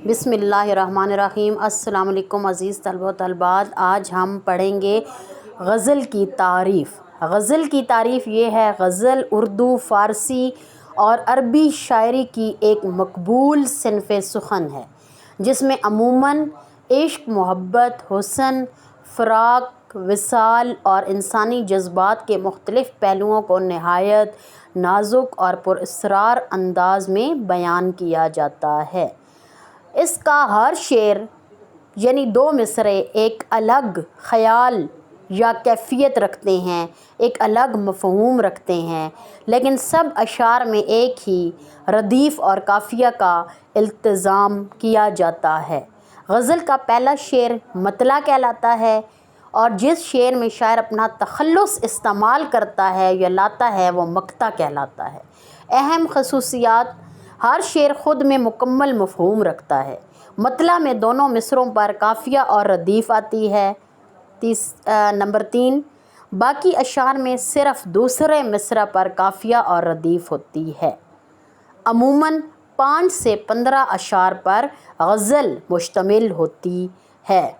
بسم اللہ الرحمن الرحیم۔ السلام علیکم عزیز طلبہ و طالبات، آج ہم پڑھیں گے غزل کی تعریف۔ غزل کی تعریف یہ ہے: غزل اردو، فارسی اور عربی شاعری کی ایک مقبول صنف سخن ہے جس میں عموماً عشق، محبت، حسن، فراق، وصال اور انسانی جذبات کے مختلف پہلوؤں کو نہایت نازک اور پراسرار انداز میں بیان کیا جاتا ہے۔ اس کا ہر شعر یعنی 2 مصرعے ایک الگ خیال یا کیفیت رکھتے ہیں، ایک الگ مفہوم رکھتے ہیں، لیکن سب اشعار میں ایک ہی ردیف اور قافیہ کا التزام کیا جاتا ہے۔ غزل کا پہلا شعر مطلع کہلاتا ہے، اور جس شعر میں شاعر اپنا تخلص استعمال کرتا ہے یا لاتا ہے وہ مقطع کہلاتا ہے۔ اہم خصوصیات: ہر شعر خود میں مکمل مفہوم رکھتا ہے۔ مطلع میں دونوں مصرعوں پر قافیہ اور ردیف آتی ہے۔ نمبر 3، باقی اشعار میں صرف دوسرے مصرع پر قافیہ اور ردیف ہوتی ہے۔ عموماً 5 سے 15 اشعار پر غزل مشتمل ہوتی ہے۔